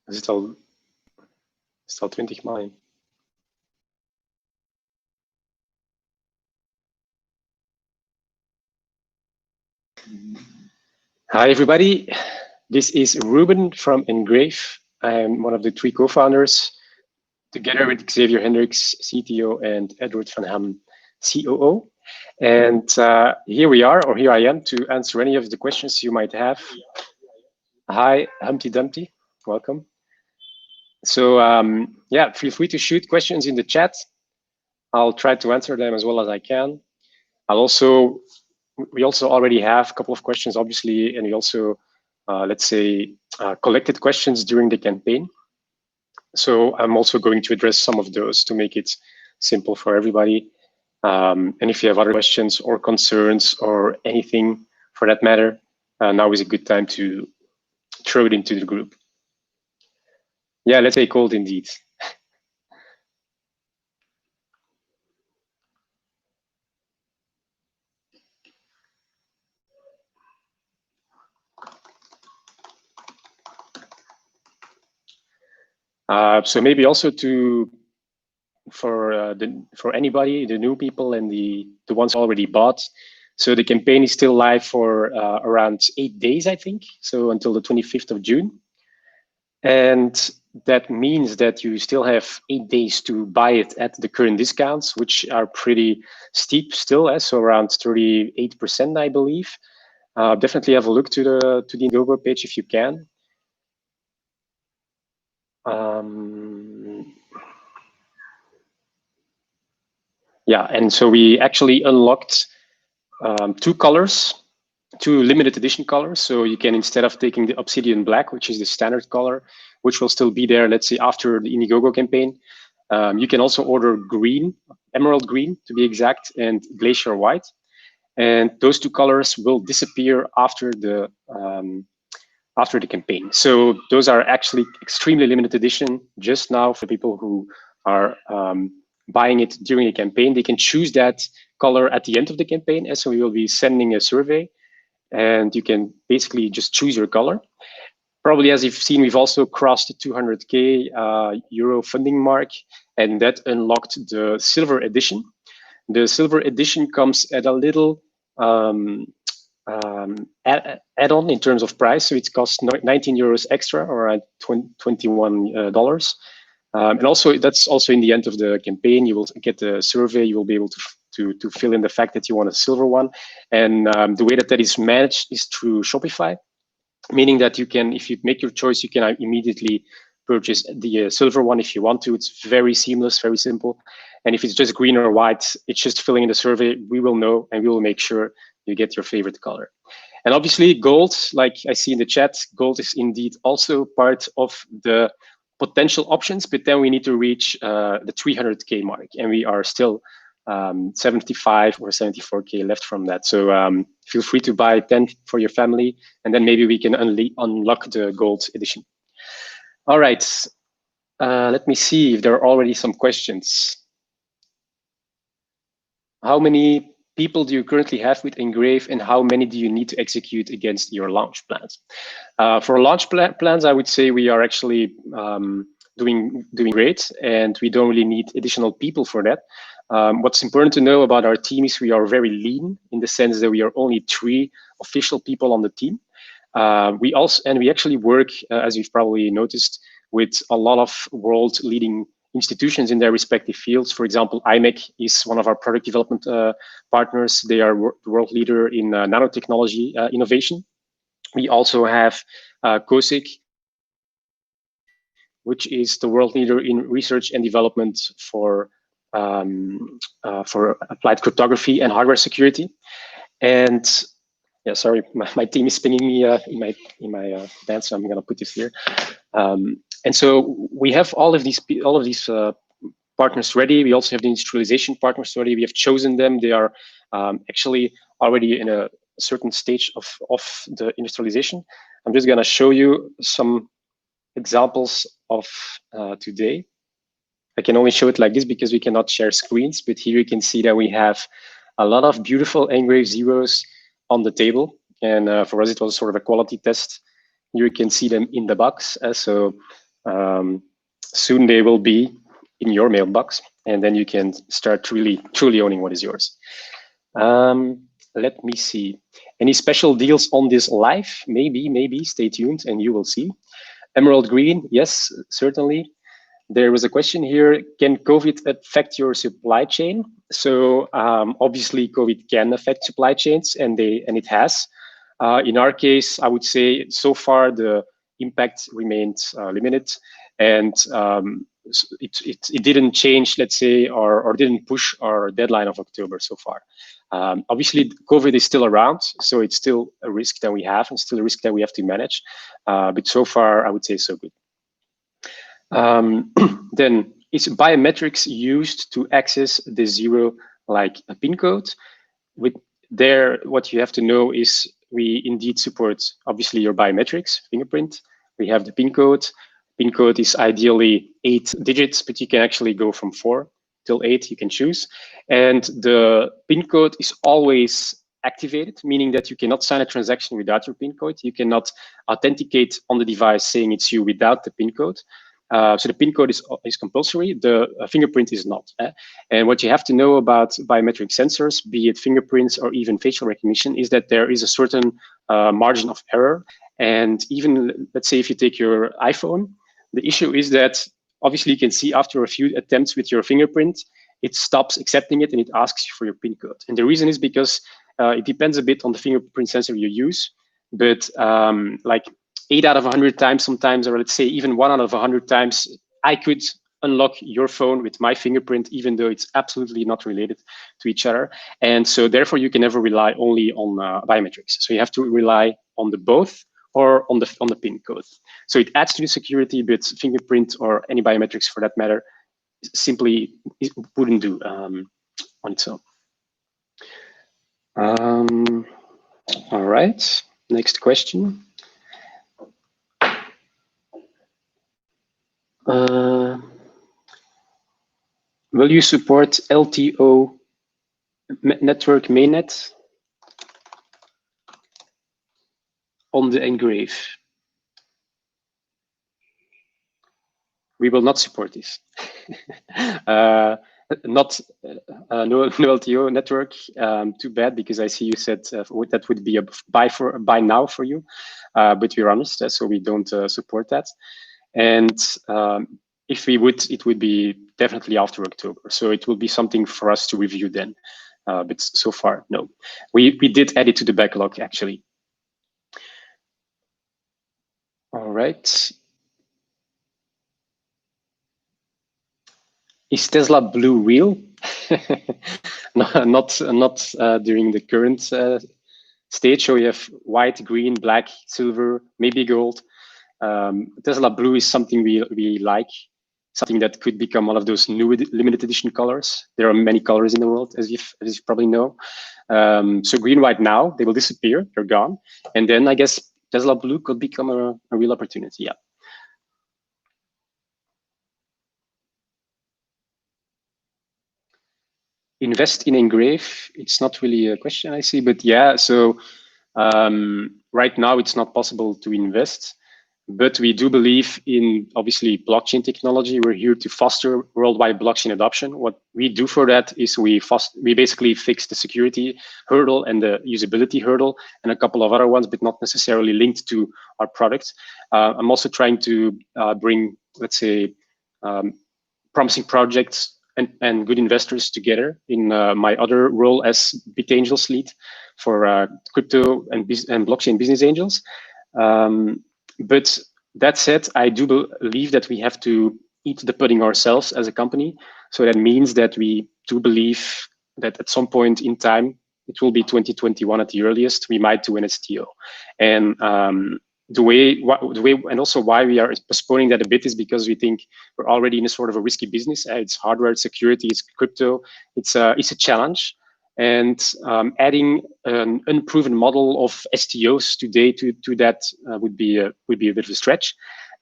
Is het al 20 maanden? Hi, everybody. This is Ruben from NGRAVE. I am one of the 3 co-founders, together with Xavier Hendricks, CTO, and Edward van Ham, COO. And here we are, or here I am, to answer any of the questions you might have. Hi, Humpty Dumpty. Welcome. So yeah, feel free to shoot questions in the chat. I'll try to answer them as well as I can. We also already have a couple of questions, obviously, and we also, let's say, collected questions during the campaign. So I'm also going to address some of those to make it simple for everybody. And if you have other questions or concerns or anything for that matter, now is a good time to throw it into the group. Yeah, let's say cold indeed. So maybe also for anybody, the new people and the ones already bought. So the campaign is still live for around 8 days, I think. So until the 25th of June. And that means that you still have 8 days to buy it at the current discounts, which are pretty steep still, so around 38%, I believe. Definitely have a look to the Indiegogo page if you can. Yeah, and so we actually unlocked 2 colors, 2 limited edition colors. So you can, instead of taking the Obsidian Black, which is the standard color, which will still be there, let's say, after the Indiegogo campaign, you can also order green, emerald green to be exact, and glacier white. And those 2 colors will disappear after the campaign. So those are actually extremely limited edition just now for people who are buying it during the campaign. They can choose that color at the end of the campaign. And so we will be sending a survey and you can basically just choose your color. Probably, as you've seen, we've also crossed the 200K euro funding mark, and that unlocked the silver edition. The silver edition comes at a little add-on in terms of price. So it costs 19 euros extra, or around $21. And also, that's also in the end of the campaign. You will get the survey. You will be able to fill in the fact that you want a silver one. And the way that is managed is through Shopify, meaning that you can, if you make your choice, you can immediately purchase the silver one if you want to. It's very seamless, very simple. And if it's just green or white, it's just filling in the survey. We will know, and we will make sure you get your favorite color. And obviously, gold, like I see in the chat, gold is indeed also part of the potential options, but then we need to reach the 300K mark, and we are still 75 or 74K left from that. So feel free to buy 10 for your family, and then maybe we can unlock the gold edition. All right, let me see if there are already some questions. How many people do you currently have with NGRAVE, and how many do you need to execute against your launch plans? For launch plans, I would say we are actually doing great, and we don't really need additional people for that. What's important to know about our team is we are very lean, in the sense that we are only 3 official people on the team. We actually work, as you've probably noticed, with a lot of world-leading institutions in their respective fields. For example, IMEC is one of our product development partners. They are the world leader in nanotechnology innovation. We also have COSIC, which is the world leader in research and development for applied cryptography and hardware security. And yeah, sorry, my team is pinging me in my band, so I'm gonna put this here. And so we have all of these partners ready. We also have the industrialization partners ready. We have chosen them. They are actually already in a certain stage of the industrialization. I'm just gonna show you some examples of today. I can only show it like this because we cannot share screens, but here you can see that we have a lot of beautiful NGRAVE zeros on the table. And for us, it was sort of a quality test. Here you can see them in the box. So Soon they will be in your mailbox, and then you can start truly owning what is yours. Let me see. Any special deals on this live? Maybe. Stay tuned and you will see. Emerald green, yes, certainly. There was a question here, can COVID affect your supply chain? So obviously COVID can affect supply chains, and it has. In our case, I would say so far the impact remained limited, and it didn't change, let's say, or didn't push our deadline of October so far. Obviously, COVID is still around, so it's still a risk that we have, and still a risk that we have to manage. But so far, I would say so good. Then is biometrics used to access the zero, like a PIN code? With there, what you have to know is we indeed support obviously your biometrics, fingerprint. We have the PIN code. PIN code is ideally 8 digits, but you can actually go from 4 till 8. You can choose, and the PIN code is always activated, meaning that you cannot sign a transaction without your PIN code. You cannot authenticate on the device saying it's you without the PIN code. So the PIN code is compulsory, the fingerprint is not. And what you have to know about biometric sensors, be it fingerprints or even facial recognition, is that there is a certain margin of error. And even, let's say, if you take your iPhone, the issue is that obviously you can see after a few attempts with your fingerprint, it stops accepting it and it asks you for your PIN code. And the reason is because it depends a bit on the fingerprint sensor you use, but like 8 out of 100 times sometimes, or let's say even 1 out of 100 times, I could unlock your phone with my fingerprint, even though it's absolutely not related to each other. And so therefore you can never rely only on biometrics. So you have to rely on the both or on the PIN code. So it adds to the security, but fingerprint or any biometrics for that matter, simply it wouldn't do on its own. All right, next question. Will you support LTO network mainnet on the NGRAVE? We will not support this. No LTO network. Too bad, because I see you said that would be a buy now for you, but we're honest, so we don't support that. And if we would, it would be definitely after October. So it will be something for us to review then. But so far, no. We did add it to the backlog, actually. All right. Is Tesla blue real? not during the current stage. So you have white, green, black, silver, maybe gold. Tesla blue is something we like, something that could become one of those new limited edition colors. There are many colors in the world, as you probably know. So green, white now, they will disappear, they're gone. And then I guess Tesla blue could become a real opportunity, yeah. Invest in NGRAVE, it's not really a question I see, but yeah, so right now it's not possible to invest. But we do believe in, obviously, blockchain technology. We're here to foster worldwide blockchain adoption. What we do for that is we basically fix the security hurdle and the usability hurdle and a couple of other ones, but not necessarily linked to our products. I'm also trying to bring, let's say, promising projects and good investors together in my other role as Bit Angels lead for crypto and blockchain business angels. But that said, I do believe that we have to eat the pudding ourselves as a company. So that means that we do believe that at some point in time, it will be 2021 at the earliest, we might do an STO. And the way, and also why we are postponing that a bit is because we think we're already in a sort of a risky business. It's hardware, it's security, it's crypto. It's a challenge. And adding an unproven model of STOs today to that would be a bit of a stretch.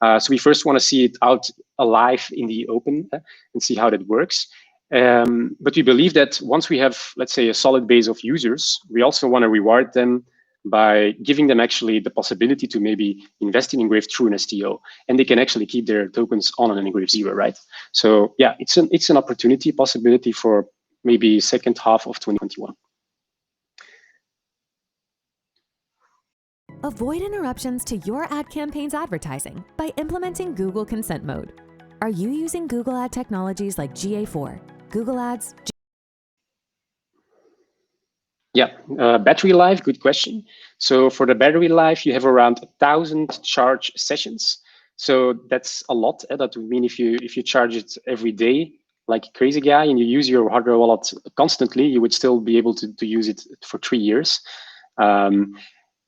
So we first want to see it out alive in the open and see how that works. But we believe that once we have, let's say, a solid base of users, we also want to reward them by giving them actually the possibility to maybe invest in NGRAVE through an STO, and they can actually keep their tokens on an NGRAVE 0, right? So yeah, it's an opportunity, possibility for maybe second half of 2021. Avoid interruptions to your ad campaign's advertising by implementing Google Consent Mode. Are you using Google Ad technologies like GA4, Google Ads? Yeah, battery life, good question. So for the battery life, you have around 1,000 charge sessions. So that's a lot. That would mean if you charge it every day, like a crazy guy, and you use your hardware wallet constantly, you would still be able to use it for 3 years.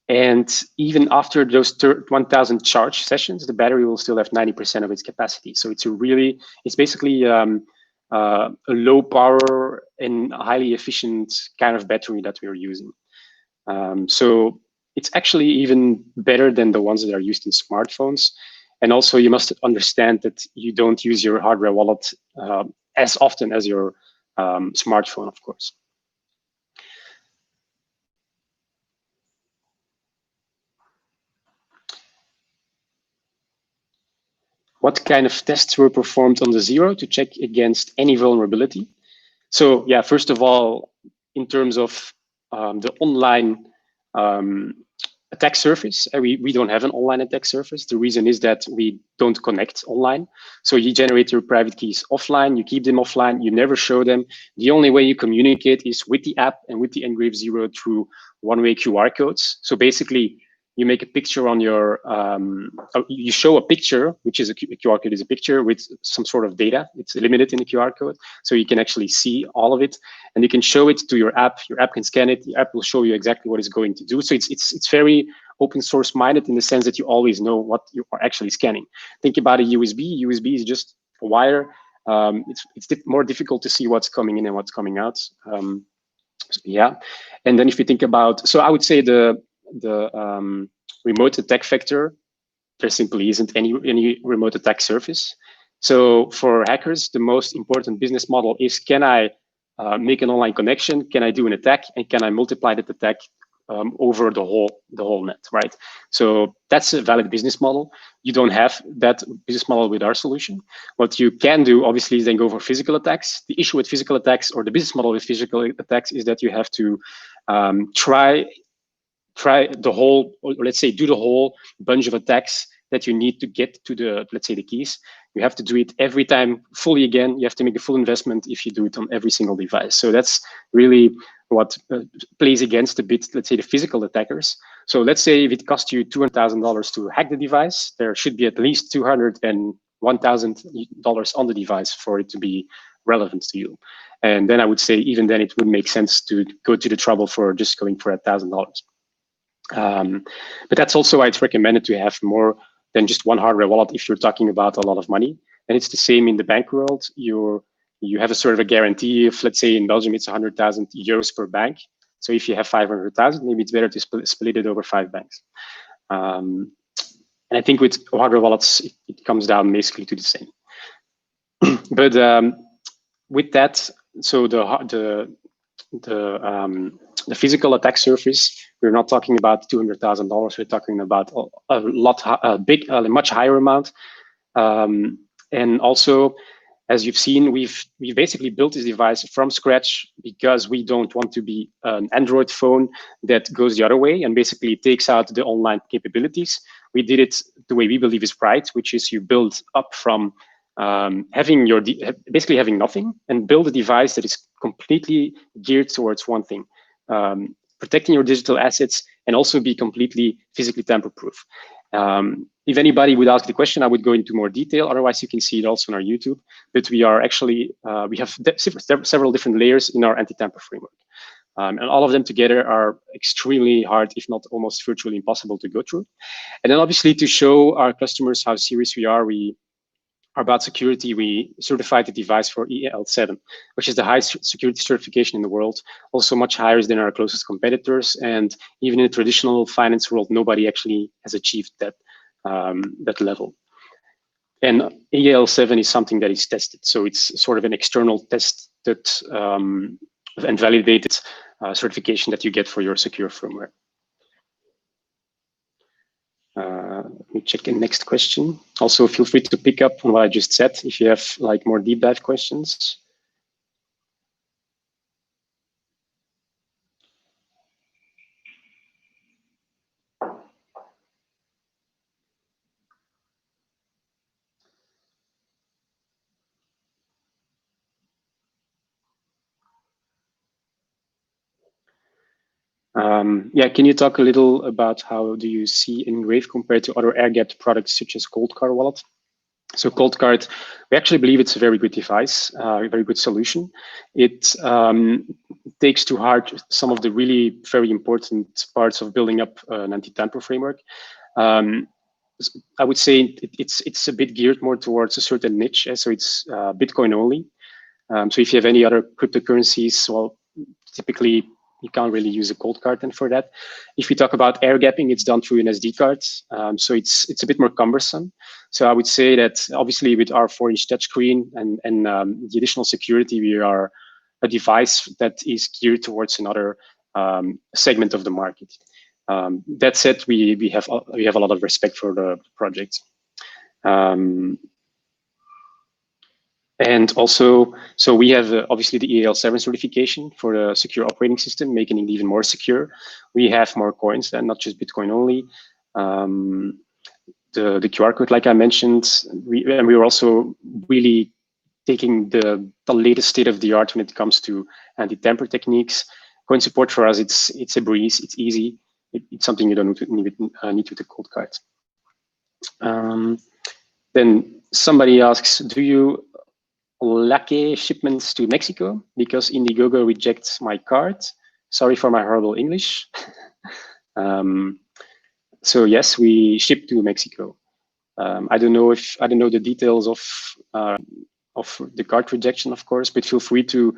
And even after those 1,000 charge sessions, the battery will still have 90% of its capacity. So it's basically a low power and highly efficient kind of battery that we're using. So it's actually even better than the ones that are used in smartphones. And also you must understand that you don't use your hardware wallet as often as your smartphone, of course. What kind of tests were performed on the 0 to check against any vulnerability? So yeah, first of all, in terms of the online attack surface, we don't have an online attack surface. The reason is that we don't connect online. So you generate your private keys offline, you keep them offline, you never show them. The only way you communicate is with the app and with the NGRAVE 0 through one-way QR codes. So basically, you make a picture on your, you show a picture, which is a QR code is a picture with some sort of data. It's limited in the QR code. So you can actually see all of it and you can show it to your app. Your app can scan it. The app will show you exactly what it's going to do. So it's very open source minded in the sense that you always know what you are actually scanning. Think about a USB. USB is just a wire. It's more difficult to see what's coming in and what's coming out. Yeah. And then if you think about, so I would say the remote attack vector, there simply isn't any remote attack surface. So for hackers, the most important business model is, can I make an online connection? Can I do an attack? And can I multiply that attack over the whole net, right? So that's a valid business model. You don't have that business model with our solution. What you can do, obviously, is then go for physical attacks. The issue with physical attacks, or the business model with physical attacks, is that you have to try the whole, or let's say, do the whole bunch of attacks that you need to get to the, let's say, the keys. You have to do it every time fully again. You have to make a full investment if you do it on every single device. So that's really what plays against a bit, let's say, the physical attackers. So let's say if it costs you $200,000 to hack the device, there should be at least $201,000 on the device for it to be relevant to you. And then I would say, even then, it would make sense to go to the trouble for just going for $1,000. But that's also why it's recommended to have more than just one hardware wallet if you're talking about a lot of money. And it's the same in the bank world. You have a sort of a guarantee of, let's say in Belgium, it's 100,000 euros per bank. So if you have 500,000, maybe it's better to split it over 5 banks. And I think with hardware wallets, it comes down basically to the same. But with that, so the physical attack surface, we're not talking about $200,000. We're talking about a much higher amount. And also, as you've seen, we've basically built this device from scratch because we don't want to be an Android phone that goes the other way and basically takes out the online capabilities. We did it the way we believe is right, which is you build up from basically having nothing and build a device that is completely geared towards one thing, protecting your digital assets and also be completely physically tamper-proof. If anybody would ask the question, I would go into more detail. Otherwise, you can see it also on our YouTube. But we are actually, we have several different layers in our anti-tamper framework. And all of them together are extremely hard, if not almost virtually impossible to go through. And then obviously to show our customers how serious we are about security, we certified the device for EAL7, which is the highest security certification in the world, also much higher than our closest competitors. And even in the traditional finance world, nobody actually has achieved that level. And EAL7 is something that is tested. So it's sort of an external tested and validated certification that you get for your secure firmware. me check the next question. Also, feel free to pick up on what I just said if you have like more deep dive questions. Yeah, can you talk a little about how do you see NGRAVE compared to other air-gapped products such as Coldcard wallet? So Coldcard, we actually believe it's a very good device, a very good solution. It takes to heart some of the really very important parts of building up an anti-tamper framework. I would say it's a bit geared more towards a certain niche, so it's Bitcoin only. So if you have any other cryptocurrencies, well, typically you can't really use a cold card then for that. If we talk about air gapping, it's done through an SD card, so it's a bit more cumbersome. So I would say that obviously with our 4-inch touchscreen and the additional security, we are a device that is geared towards another segment of the market. That said, we have a lot of respect for the project. And also, so we have obviously the EAL7 certification for the secure operating system, making it even more secure. We have more coins and not just Bitcoin only. The QR code, like I mentioned, we were also really taking the latest state of the art when it comes to anti-tamper techniques. Coin support for us, it's a breeze, it's easy. It's something you don't need with a cold card. Then somebody asks, do you lack shipments to Mexico because Indiegogo rejects my card? Sorry for my horrible English. So yes, we ship to Mexico. I don't know the details of the card rejection, of course, but feel free to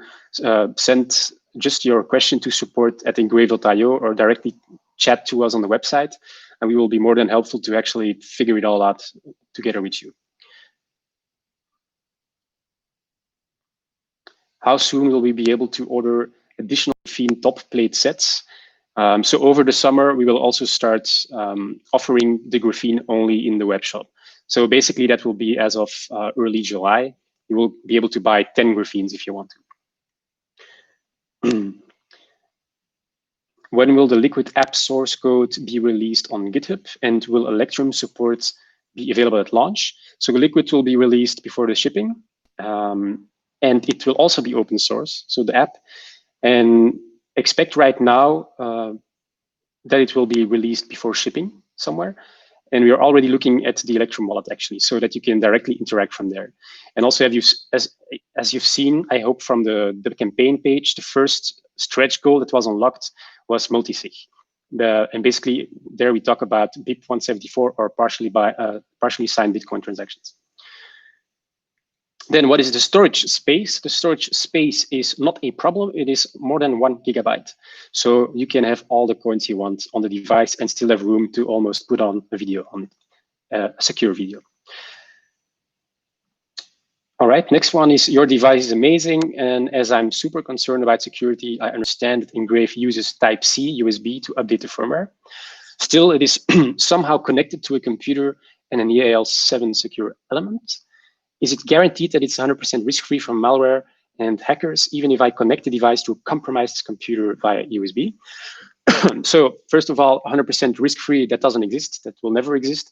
send just your question to support@ngrave.io or directly chat to us on the website, and we will be more than helpful to actually figure it all out together with you. How soon will we be able to order additional graphene top plate sets? So over the summer, we will also start offering the graphene only in the web shop. So basically that will be as of early July. You will be able to buy 10 graphenes if you want to. When will the Liquid app source code be released on GitHub, and will Electrum support be available at launch? So the Liquid will be released before the shipping, and it will also be open source, so the app. And expect right now that it will be released before shipping somewhere. And we are already looking at the Electrum wallet actually, so that you can directly interact from there. And also, as you've seen, I hope from the campaign page, the first stretch goal that was unlocked was multi-sig. And basically there we talk about BIP 174 or partially signed Bitcoin transactions. Then what is the storage space? The storage space is not a problem. It is more than 1 GB. So you can have all the coins you want on the device and still have room to almost put on a video on it, a secure video. All right, next one is, your device is amazing. And as I'm super concerned about security, I understand that NGRAVE uses Type-C USB to update the firmware. Still, it is somehow connected to a computer and an EAL7 secure element. Is it guaranteed that it's 100% risk-free from malware and hackers, even if I connect the device to a compromised computer via USB? So first of all, 100% risk-free, that doesn't exist. That will never exist.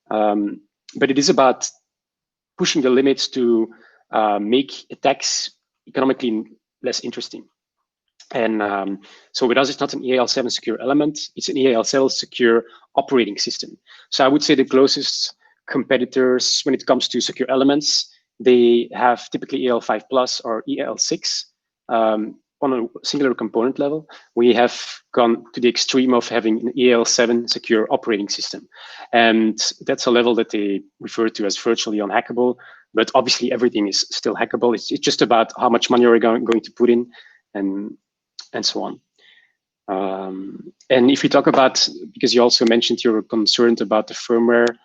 But it is about pushing the limits to make attacks economically less interesting. And so with us, it's not an EAL7 secure element. It's an EAL7 secure operating system. So I would say the closest competitors when it comes to secure elements, they have typically EAL5 Plus or EAL6 on a singular component level. We have gone to the extreme of having an EAL7 secure operating system. And that's a level that they refer to as virtually unhackable, but obviously everything is still hackable. It's just about how much money you're going to put in and so on. And if we talk about, because you also mentioned you're concerned about the firmware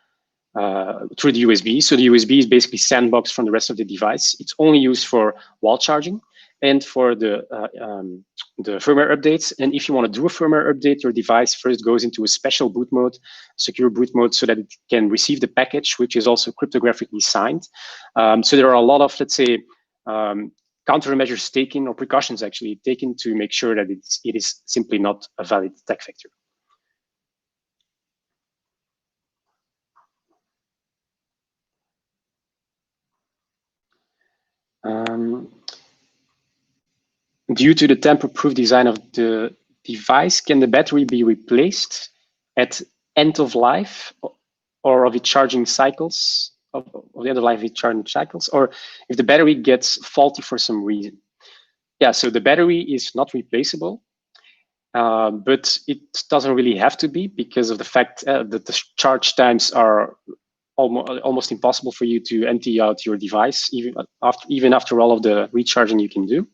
through the USB. So the USB is basically sandboxed from the rest of the device. It's only used for wall charging. and for the firmware updates. And if you want to do a firmware update, your device first goes into a special boot mode, secure boot mode, so that it can receive the package, which is also cryptographically signed. So there are a lot of, let's say, countermeasures taken, or precautions actually taken, to make sure that it is simply not a valid attack vector. Due to the tamper-proof design of the device, can the battery be replaced at end of life, or of its charging cycles, of the end of life of its charging cycles, or if the battery gets faulty for some reason? Yeah, so the battery is not replaceable, but it doesn't really have to be, because of the fact that the charge times are almost impossible for you to empty out your device, even after all of the recharging you can do.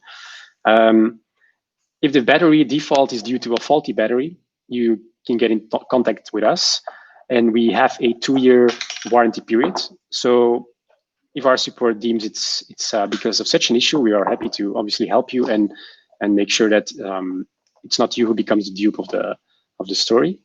If the battery default is due to a faulty battery, you can get in contact with us, and we have a 2-year warranty period. So if our support deems it's because of such an issue, we are happy to obviously help you and make sure that it's not you who becomes the dupe of the story.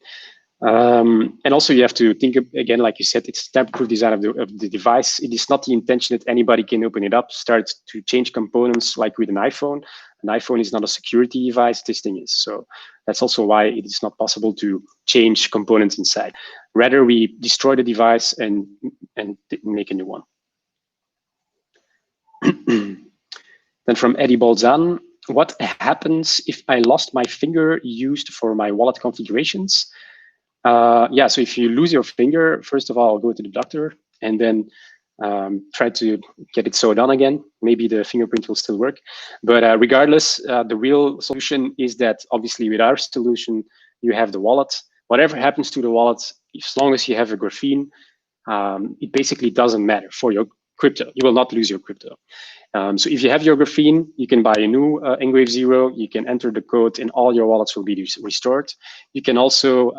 And also, you have to think again, like you said, it's tamper-proof design of the device. It is not the intention that anybody can open it up, start to change components like with an iPhone. An iPhone is not a security device. This thing is. So that's also why it is not possible to change components inside. Rather, we destroy the device and make a new one. Then from Eddie Bolzan, what happens if I lost my finger used for my wallet configurations? Yeah, so if you lose your finger, first of all, go to the doctor, and then try to get it sewed on again. Maybe the fingerprint will still work. But regardless, the real solution is that obviously with our solution, you have the wallet. Whatever happens to the wallet, as long as you have a graphene, it basically doesn't matter for your crypto. You will not lose your crypto. So if you have your graphene, you can buy a new NGRAVE 0, you can enter the code, and all your wallets will be restored. You can also,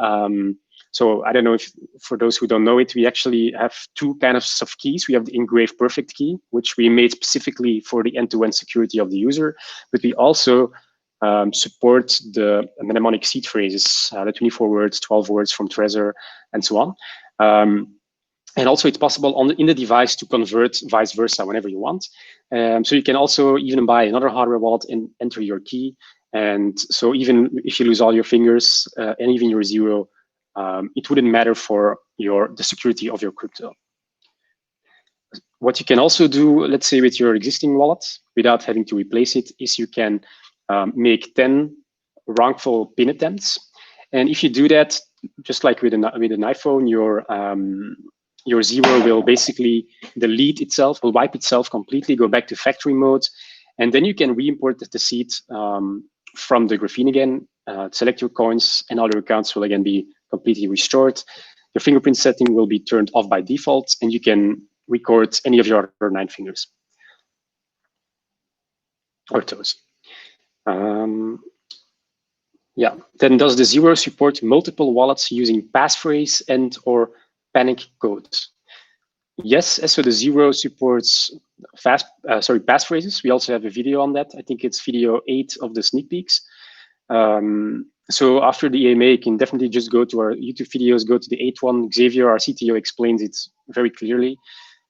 so I don't know if, for those who don't know it, we actually have 2 kinds of keys. We have the NGRAVE perfect key, which we made specifically for the end-to-end security of the user, but we also support the mnemonic seed phrases, the 24 words, 12 words from Trezor, and so on. And also, it's possible in the device to convert vice versa whenever you want. So you can also even buy another hardware wallet and enter your key. And so even if you lose all your fingers and even your 0, it wouldn't matter for the security of your crypto. What you can also do, let's say with your existing wallet, without having to replace it, is you can make 10 wrongful PIN attempts. And if you do that, just like with an iPhone, your 0 will basically delete itself, will wipe itself completely, go back to factory mode, and then you can re-import the seed from the graphene again, select your coins, and all your accounts will again be completely restored. Your fingerprint setting will be turned off by default, and you can record any of your other 9 fingers or toes. Yeah, then does the 0 support multiple wallets using passphrase and/or panic codes? Yes, so the 0 supports passphrases. We also have a video on that. I think it's video 8 of the sneak peeks. So after the AMA, you can definitely just go to our YouTube videos, go to the 8th one. Xavier, our CTO, explains it very clearly.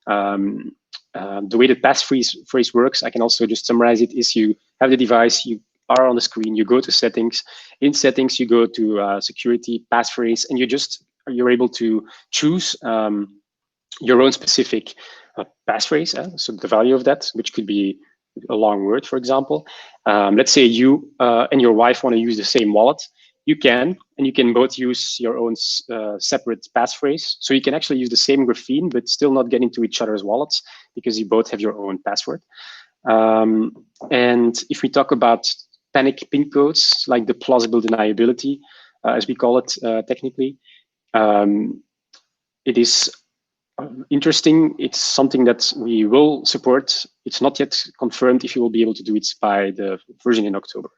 The way the passphrase works, I can also just summarize it, is you have the device, you are on the screen, you go to settings. In settings, you go to security, passphrase, and you're able to choose your own specific passphrase, so the value of that, which could be a long word, for example. Let's say you and your wife want to use the same wallet. You can, and you can both use your own separate passphrase. So you can actually use the same graphene, but still not get into each other's wallets because you both have your own password. And if we talk about panic PIN codes, like the plausible deniability, as we call it technically, it is interesting. It's something that we will support. It's not yet confirmed if you will be able to do it by the version in October.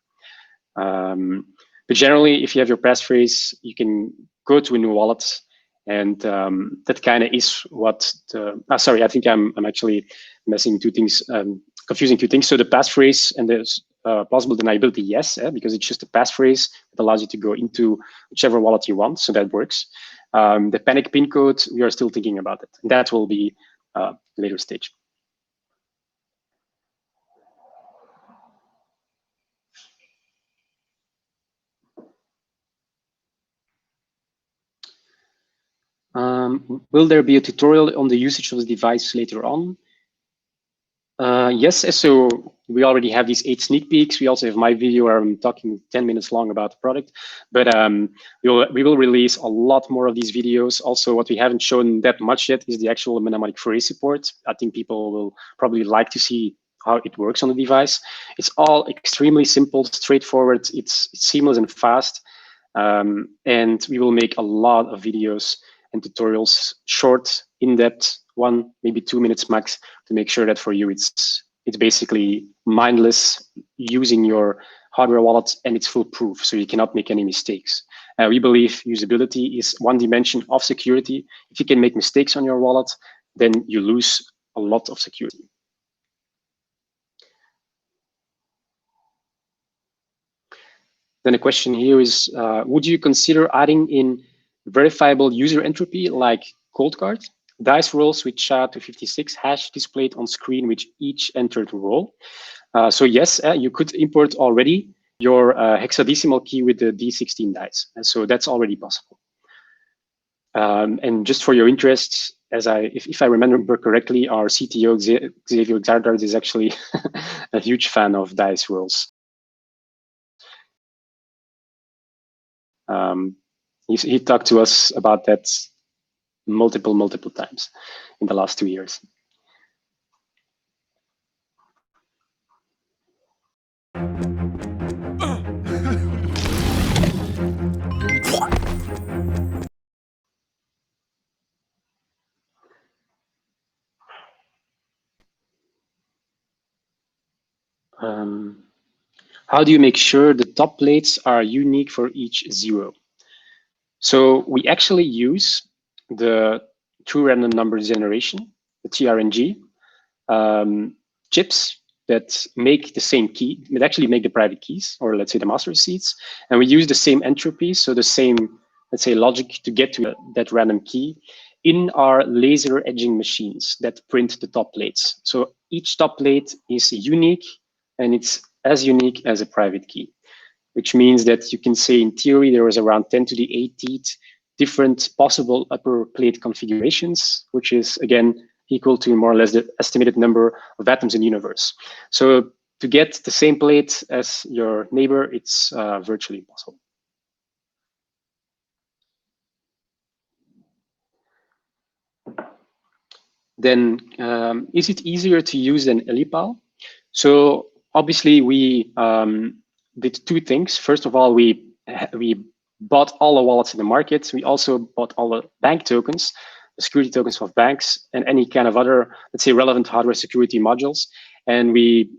But generally, if you have your passphrase, you can go to a new wallet, and that kind of is what the. Sorry, I think I'm actually messing 2 things confusing two things. So the passphrase and the plausible deniability, yes, because it's just a passphrase that allows you to go into whichever wallet you want, so that works. The panic pin code, we are still thinking about it. That will be later stage. Will there be a tutorial on the usage of the device later on? Yes, so we already have these 8 sneak peeks. We also have my video where I'm talking 10 minutes long about the product, but we will release a lot more of these videos. Also, what we haven't shown that much yet is the actual mnemonic phrase support. I think people will probably like to see how it works on the device. It's all extremely simple, straightforward. It's seamless and fast. And we will make a lot of videos and tutorials, short, in-depth, 1, maybe 2 minutes max, to make sure that for you it's basically mindless using your hardware wallet, and it's foolproof, so you cannot make any mistakes. We believe usability is one dimension of security. If you can make mistakes on your wallet, then you lose a lot of security. Then the question here is, would you consider adding in verifiable user entropy like cold card? Dice rolls with SHA-256 hash displayed on screen with each entered roll. So yes, you could import already your hexadecimal key with the D16 dice. And so that's already possible. And just for your interest, if I remember correctly, our CTO, Xavier Xardard, is actually a huge fan of dice rolls. He talked to us about that multiple times in the last 2 years. How do you make sure the top plates are unique for each zero? So we actually use the true random number generation, the TRNG, chips that make the same key, that actually make the private keys, or let's say the master seeds. And we use the same entropy, so the same, let's say, logic to get to that random key in our laser edging machines that print the top plates. So each top plate is unique, and it's as unique as a private key, which means that you can say in theory there is around 10 to the 18th different possible upper plate configurations, which is again equal to more or less the estimated number of atoms in the universe. So to get the same plate as your neighbor, it's virtually impossible. Then is it easier to use than Elipal? So obviously we did 2 things. First of all, we bought all the wallets in the market. We also bought all the bank tokens, the security tokens of banks, and any kind of other, let's say, relevant hardware security modules. And we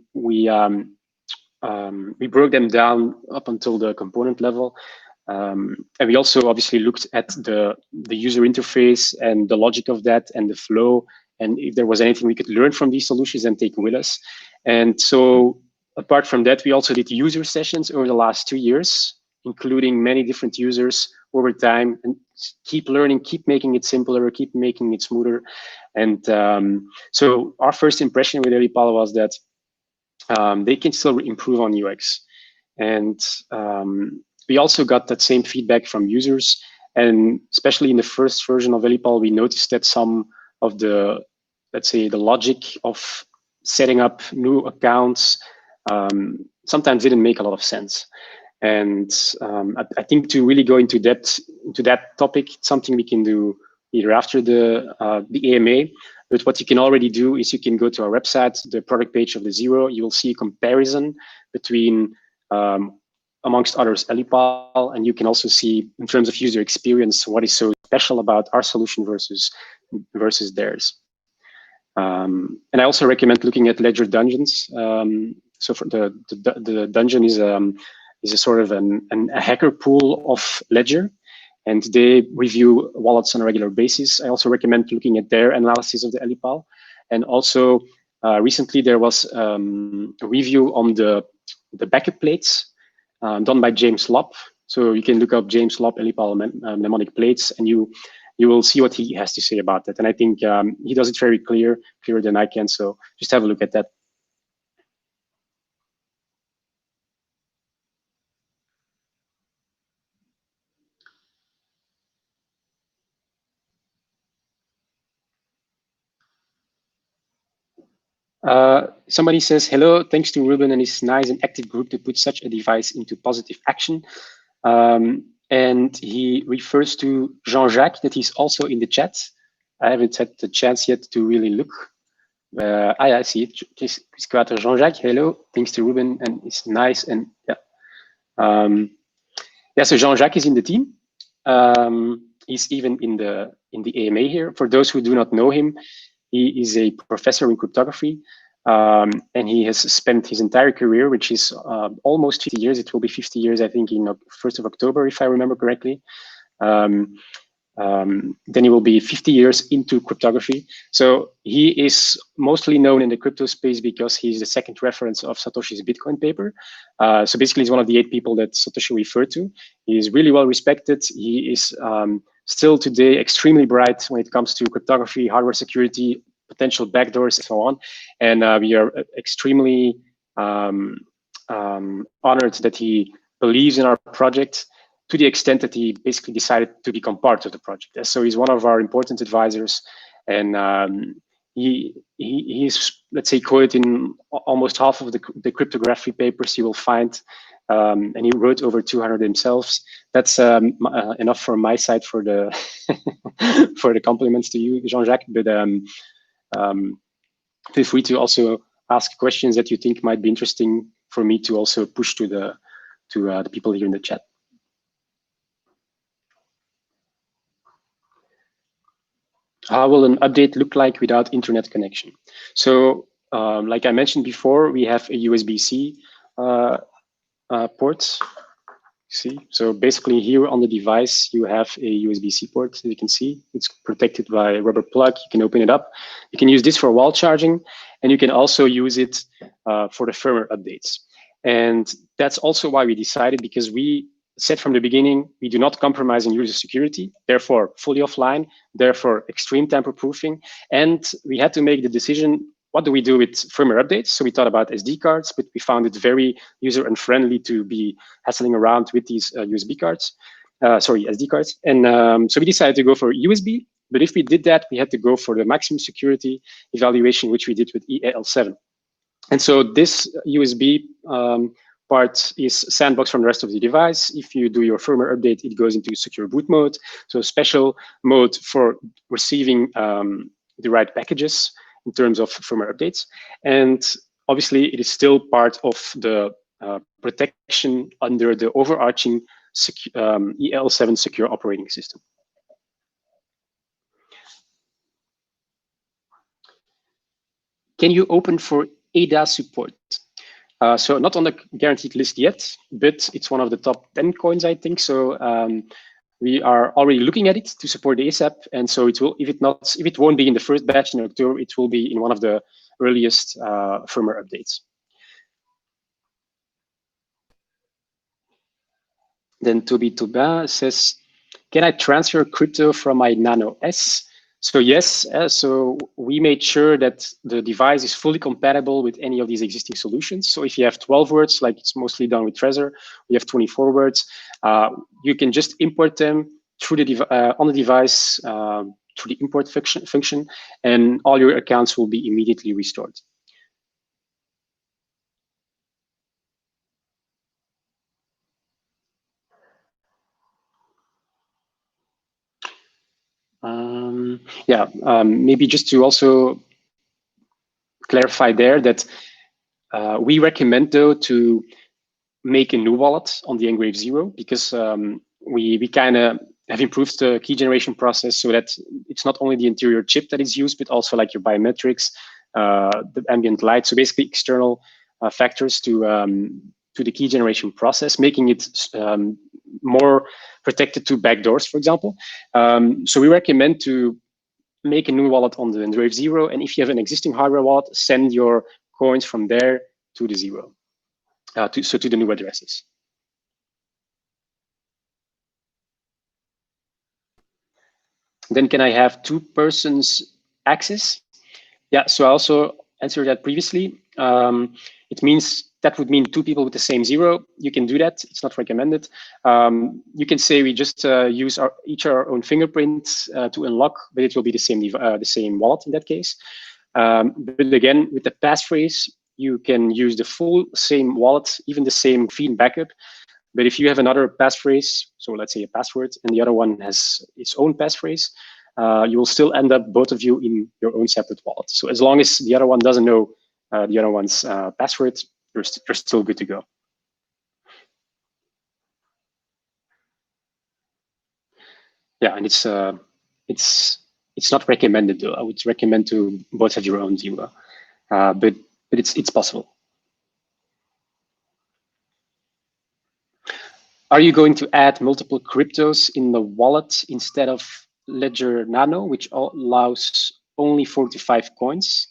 broke them down up until the component level. And we also obviously looked at the user interface and the logic of that and the flow, and if there was anything we could learn from these solutions and take with us. And so apart from that, we also did user sessions over the last 2 years, including many different users over time, and keep learning, keep making it simpler, keep making it smoother. And so our first impression with Elipal was that they can still improve on UX. And we also got that same feedback from users. And especially in the first version of Elipal, we noticed that some of the, let's say, the logic of setting up new accounts sometimes didn't make a lot of sense. And I think to really go into that topic, it's something we can do either after the AMA. But what you can already do is you can go to our website, the product page of the Zero. You will see a comparison between, amongst others, Elipal, and you can also see in terms of user experience what is so special about our solution versus theirs. And I also recommend looking at Ledger Dungeons. So for the dungeon is a sort of a hacker pool of Ledger, and they review wallets on a regular basis. I also recommend looking at their analysis of the Elipal. And also recently there was a review on the backup plates done by James Lopp. So you can look up James Lopp elliptical mnemonic plates, and you will see what he has to say about that. And I think he does it very clearer than I can. So just have a look at that. Somebody says, hello, thanks to Ruben and his nice and active group to put such a device into positive action. And he refers to Jean-Jacques, that he's also in the chat. I haven't had the chance yet to really look. Yeah, I see it. Jean-Jacques, hello, thanks to Ruben, and it's nice. And yeah, yeah. So Jean-Jacques is in the team. He's even in the AMA here. For those who do not know him, he is a professor in cryptography, and he has spent his entire career, which is almost 50 years. It will be 50 years, I think, in 1st of October, if I remember correctly. Then he will be 50 years into cryptography. So he is mostly known in the crypto space because he's the second reference of Satoshi's Bitcoin paper. So basically, he's one of the 8 people that Satoshi referred to. He is really well respected. He is still today extremely bright when it comes to cryptography, hardware security, potential backdoors, and so on. And we are extremely honored that he believes in our project, to the extent that he basically decided to become part of the project. So he's one of our important advisors, and he's, let's say, quoted in almost half of the cryptography papers you will find, and he wrote over 200 himself. That's enough from my side for the for the compliments to you, Jean-Jacques. But feel free to also ask questions that you think might be interesting for me to also push to the people here in the chat. How will an update look like without internet connection? So, like I mentioned before, we have a USB-C port. See, so basically here on the device, you have a USB-C port. As you can see, it's protected by a rubber plug. You can open it up. You can use this for wall charging, and you can also use it for the firmware updates. And that's also why we decided, because we said from the beginning, we do not compromise on user security, therefore fully offline, therefore extreme tamper proofing. And we had to make the decision, what do we do with firmware updates? So we thought about SD cards, but we found it very user unfriendly to be hassling around with these SD cards. And so we decided to go for USB. But if we did that, we had to go for the maximum security evaluation, which we did with EAL7. And so this USB part is sandbox from the rest of the device. If you do your firmware update, it goes into secure boot mode. So special mode for receiving the right packages in terms of firmware updates. And obviously, it is still part of the protection under the overarching EL7 secure operating system. Can you open for ADA support? So not on the guaranteed list yet, but it's one of the top 10 coins, I think. So we are already looking at it to support the ASAP. And so it will, if it won't be in the first batch in October, it will be in one of the earliest firmware updates. Then Toby Tobin says, can I transfer crypto from my Nano S? So yes, so we made sure that the device is fully compatible with any of these existing solutions. So if you have 12 words, like it's mostly done with Trezor, we have 24 words. You can just import them through the on the device through the import function, and all your accounts will be immediately restored. Maybe just to also clarify there that we recommend, though, to make a new wallet on the NGRAVE 0, because we kind of have improved the key generation process so that it's not only the interior chip that is used, but also like your biometrics, the ambient light. So basically external factors to the key generation process, making it more protected to backdoors, for example. So we recommend to make a new wallet on the NGRAVE 0, and if you have an existing hardware wallet, send your coins from there to the 0, so to the new addresses. Then can I have two persons access? Yeah, so I also answered that previously. It means that would mean two people with the same 0. You can do that. It's not recommended. You can say we just use each our own fingerprints to unlock, but it will be the same wallet in that case. But again, with the passphrase, you can use the full same wallet, even the same fee and backup. But if you have another passphrase, so let's say a password, and the other one has its own passphrase, you will still end up, both of you, in your own separate wallet. So as long as the other one doesn't know the other one's password, you're still good to go. Yeah, and it's not recommended though. I would recommend to both have your own 0, but it's possible. Are you going to add multiple cryptos in the wallet instead of Ledger Nano, which allows only 45 coins?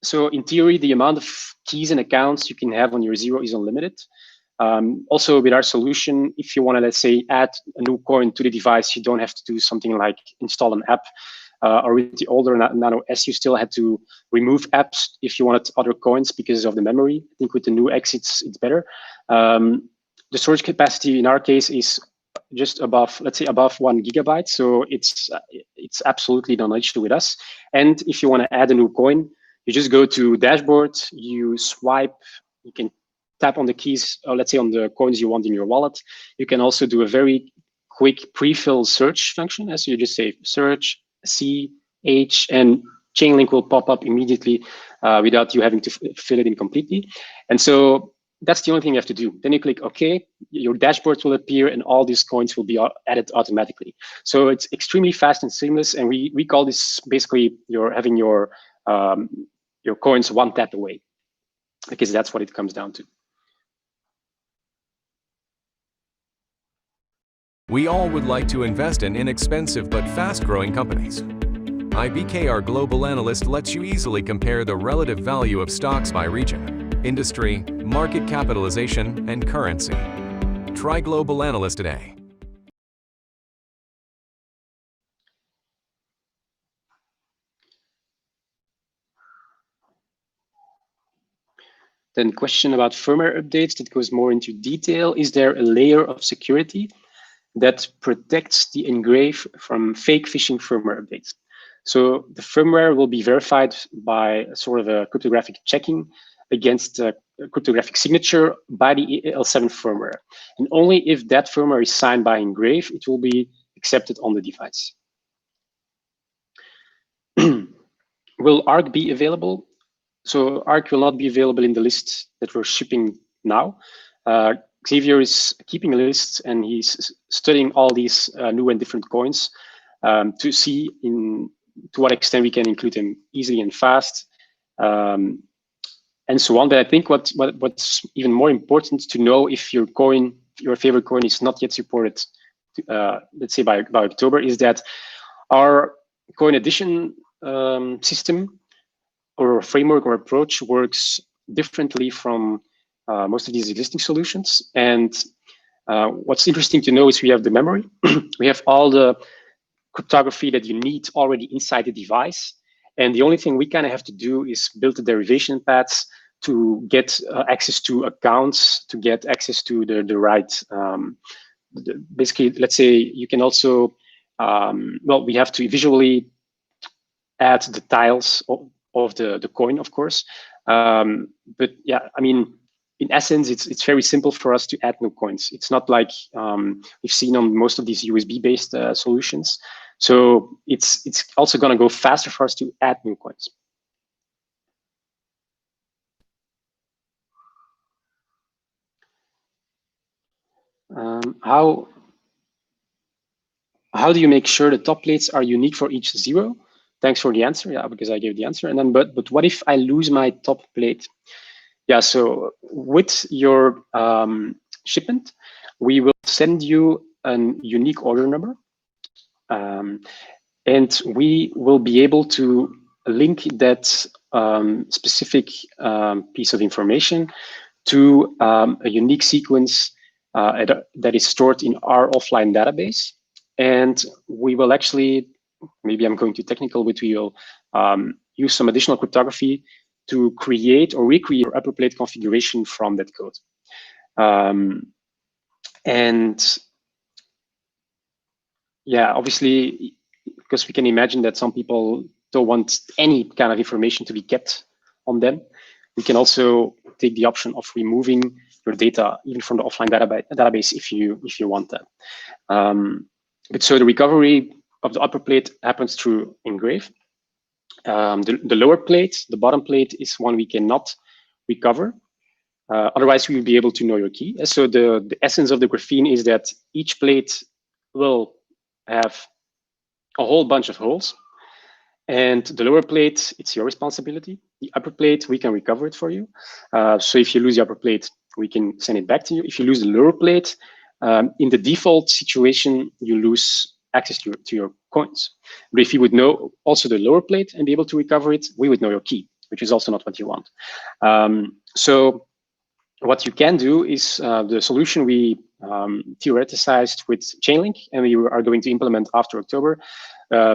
So in theory, the amount of keys and accounts you can have on your 0 is unlimited. Also, with our solution, if you want to, let's say, add a new coin to the device, you don't have to do something like install an app. Or with the older Nano S, you still had to remove apps if you wanted other coins because of the memory. I think with the new X, it's better. The storage capacity in our case is just above, let's say, above 1 gigabyte. So it's absolutely not an issue with us. And if you want to add a new coin, you just go to dashboard, you swipe, you can tap on the keys, or let's say on the coins you want in your wallet. You can also do a very quick pre-fill search function, as you just say search, C, H, and Chainlink will pop up immediately without you having to fill it in completely. And so that's the only thing you have to do. Then you click OK, your dashboard will appear and all these coins will be added automatically. So it's extremely fast and seamless. And we call this basically having your coins one tap away, because that's what it comes down to. We all would like to invest in inexpensive but fast-growing companies. IBK, our global analyst, lets you easily compare the relative value of stocks by region, industry, market capitalization, and currency. Try Global Analyst today. Then question about firmware updates that goes more into detail. Is there a layer of security that protects the NGRAVE from fake phishing firmware updates? So the firmware will be verified by sort of a cryptographic checking against a cryptographic signature by the L7 firmware. And only if that firmware is signed by NGRAVE, it will be accepted on the device. Will ARC be available? So ARC will not be available in the list that we're shipping now. Xavier is keeping a list and he's studying all these new and different coins to see to what extent we can include them easily and fast, and so on. But I think what's even more important to know, if your favorite coin is not yet supported, let's say by October, is that our coin addition system or framework or approach works differently from most of these existing solutions. And what's interesting to know is we have the memory, we have all the cryptography that you need already inside the device. And the only thing we kind of have to do is build the derivation paths to get access to accounts, to get access to the right, basically, let's say you can also, well, we have to visually add the tiles of the coin, of course. But yeah, I mean, in essence, it's very simple for us to add new coins. It's not like we've seen on most of these USB-based solutions. So it's also going to go faster for us to add new coins. How do you make sure the top plates are unique for each 0? Thanks for the answer. Yeah, because I gave the answer. And then, but what if I lose my top plate? Yeah, so with your shipment, we will send you a unique order number. And we will be able to link that specific piece of information to a unique sequence that is stored in our offline database. And we will actually, maybe I'm going too technical, but we will use some additional cryptography to create or recreate your upper plate configuration from that code. And yeah, obviously, because we can imagine that some people don't want any kind of information to be kept on them, we can also take the option of removing your data even from the offline database if you want that. But so the recovery of the upper plate happens through NGRAVE. The lower plate, the bottom plate, is one we cannot recover. Otherwise, we will be able to know your key. So the essence of the graphene is that each plate will have a whole bunch of holes. And the lower plate, it's your responsibility. The upper plate, we can recover it for you. So if you lose the upper plate, we can send it back to you. If you lose the lower plate, in the default situation, you lose access to your coins. But if you would know also the lower plate and be able to recover it, we would know your key, which is also not what you want. So what you can do is the solution we theoreticized with Chainlink, and we are going to implement after October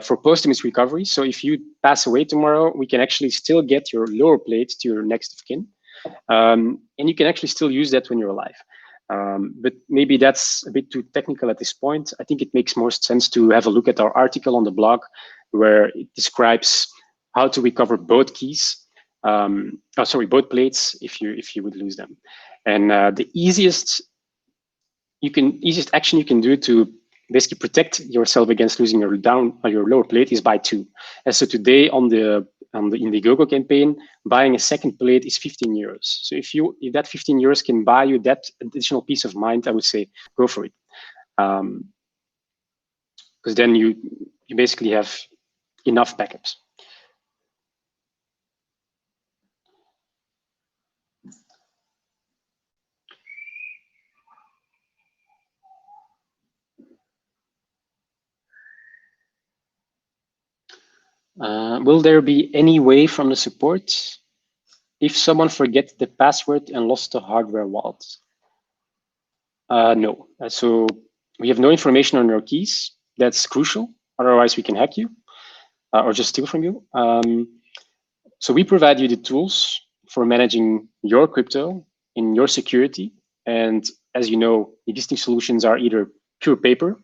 for posthumous recovery. So if you pass away tomorrow, we can actually still get your lower plate to your next of kin. And you can actually still use that when you're alive. But maybe that's a bit too technical at this point. I think it makes more sense to have a look at our article on the blog where it describes how to recover both keys. Both plates if you would lose them. And the easiest action you can do to basically protect yourself against losing your lower plate is buy two. And so today on the Indiegogo campaign, buying a second plate is 15 euros. So if that 15 euros can buy you that additional peace of mind, I would say go for it. Because then you basically have enough backups. Will there be any way from the support if someone forgets the password and lost the hardware wallet? No. So we have no information on your keys. That's crucial. Otherwise, we can hack you or just steal from you. So we provide you the tools for managing your crypto in your security. And as you know, existing solutions are either pure paper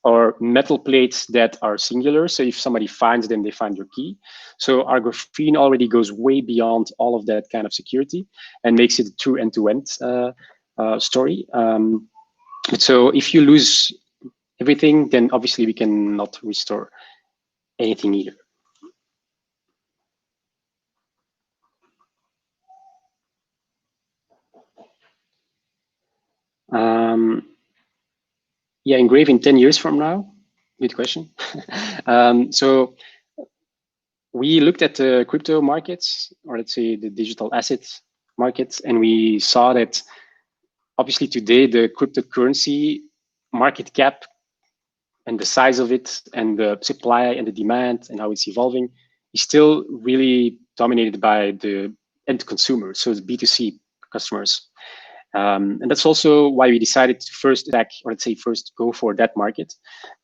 or metal plates that are singular. So if somebody finds them, they find your key. So our graphene already goes way beyond all of that kind of security and makes it a true end-to-end story. So if you lose everything, then obviously we cannot restore anything either. Yeah, NGRAVE in 10 years from now? Good question. So we looked at the crypto markets, or let's say the digital assets markets, and we saw that obviously today the cryptocurrency market cap and the size of it and the supply and the demand and how it's evolving is still really dominated by the end consumer, so the B2C customers. And that's also why we decided to first attack, or let's say first go for that market.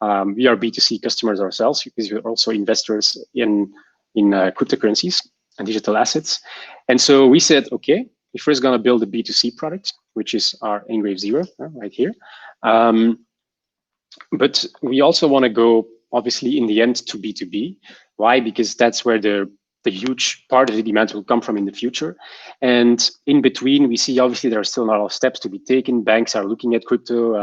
We are B2C customers ourselves because we're also investors in cryptocurrencies and digital assets. And so we said, okay, we're first going to build a B2C product, which is our NGRAVE Zero right here. But we also want to go, obviously, in the end to B2B. Why? Because that's where the huge part of the demand will come from in the future. And in between, we see obviously there are still a lot of steps to be taken. Banks are looking at crypto.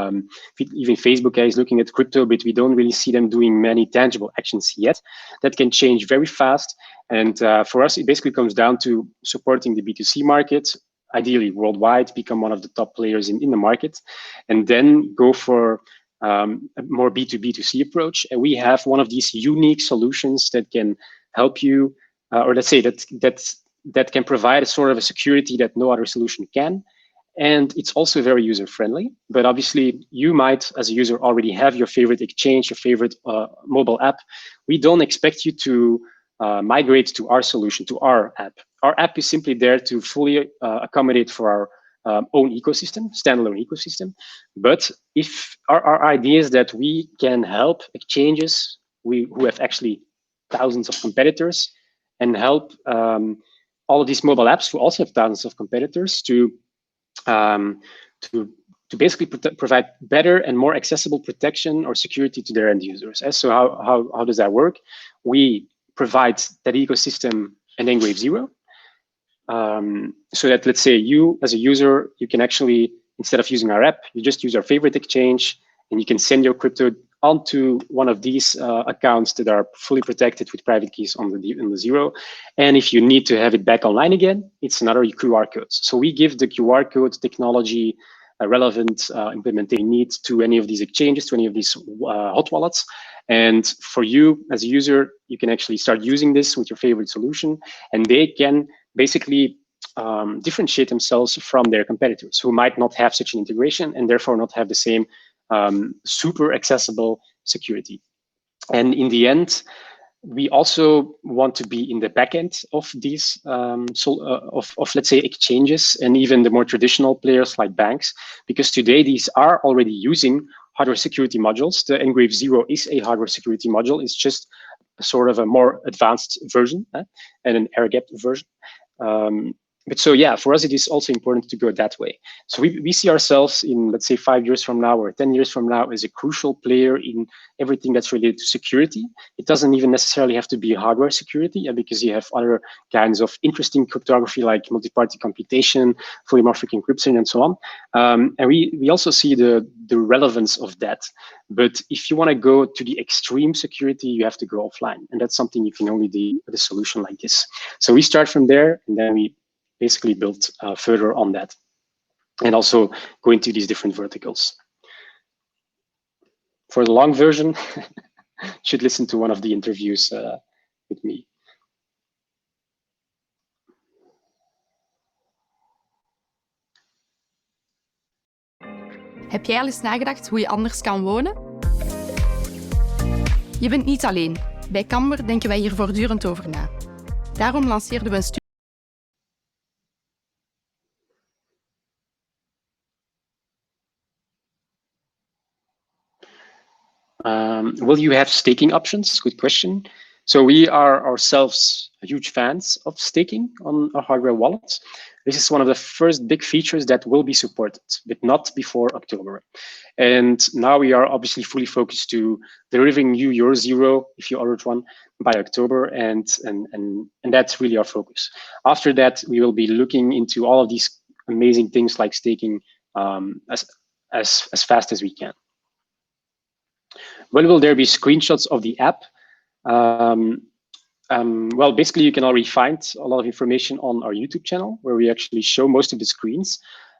Even Facebook is looking at crypto, but we don't really see them doing many tangible actions yet. That can change very fast. And for us, it basically comes down to supporting the B2C market, ideally worldwide, become one of the top players in the market, and then go for a more B2B2C approach. And we have one of these unique solutions that can help you, or let's say that can provide a sort of a security that no other solution can. and it's also very user-friendly. But obviously, you might, as a user, already have your favorite exchange, your favorite mobile app. We don't expect you to migrate to our solution, to our app. Our app is simply there to fully accommodate for our own ecosystem, standalone ecosystem. But if our idea is that we can help exchanges who have actually thousands of competitors, and help all of these mobile apps who also have thousands of competitors to basically provide better and more accessible protection or security to their end users. So how does that work? We provide that ecosystem an NGRAVE 0, so that, let's say, you as a user, you can actually, instead of using our app, you just use our favorite exchange, and you can send your crypto onto one of these accounts that are fully protected with private keys on the 0. And if you need to have it back online again, it's another QR code. So we give the QR code technology relevant implementation needs to any of these exchanges, to any of these hot wallets. And for you as a user, you can actually start using this with your favorite solution, and they can basically differentiate themselves from their competitors who might not have such an integration and therefore not have the same super accessible security. And in the end, we also want to be in the backend of these, let's say, exchanges, and even the more traditional players like banks, because today these are already using hardware security modules. The NGRAVE 0 is a hardware security module. It's just sort of a more advanced version and an air-gapped version. But so, yeah, for us, it is also important to go that way. So we see ourselves in, let's say, 5 years from now or 10 years from now as a crucial player in everything that's related to security. It doesn't even necessarily have to be hardware security, because you have other kinds of interesting cryptography like multi-party computation, fully morphic encryption, and so on. And we also see the relevance of that. But if you want to go to the extreme security, you have to go offline. And that's something you can only do with a solution like this. So we start from there, and then we basically build further on that, and also go into these different verticals. For the long version, should listen to one of the interviews with me. Heb jij al eens nagedacht hoe je anders kan wonen? Je bent niet alleen. Bij Camber denken wij hier voortdurend over na. Daarom lanceerden we een studie. Will you have staking options? Good question. So we are ourselves huge fans of staking on our hardware wallets. This is one of the first big features that will be supported, but not before October. And now we are obviously fully focused to delivering you your 0, if you ordered one, by October, and that's really our focus. After that, we will be looking into all of these amazing things like staking as fast as we can. When will there be screenshots of the app? Well, basically, you can already find a lot of information on our YouTube channel, where we actually show most of the screens.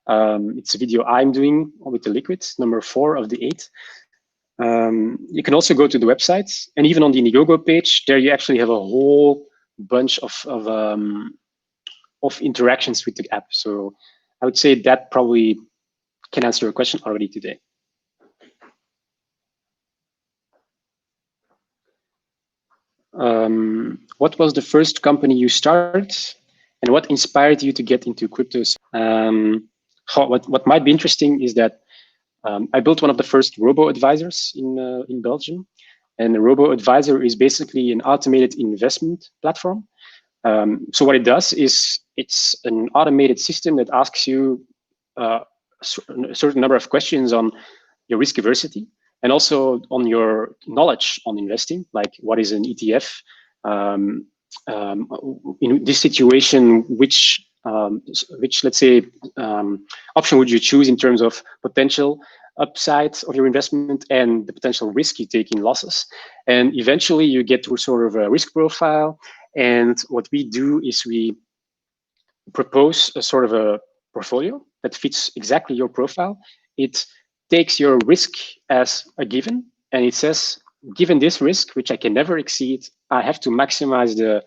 It's a video I'm doing with the Liquid, number 4 of the 8. You can also go to the website, and even on the Indiegogo page, there you actually have a whole bunch of interactions with the app. So I would say that probably can answer your question already today. What was the first company you started, and what inspired you to get into cryptos? What might be interesting is that I built one of the first robo-advisors in Belgium, and a robo-advisor is basically an automated investment platform. So what it does is it's an automated system that asks you a certain number of questions on your risk aversity, and also on your knowledge on investing, like what is an ETF? In this situation, which let's say option would you choose in terms of potential upside of your investment and the potential risk you take in losses? And eventually you get to sort of a risk profile. And what we do is we propose a sort of a portfolio that fits exactly your profile. It takes your risk as a given, and it says, given this risk, which I can never exceed, I have to maximize the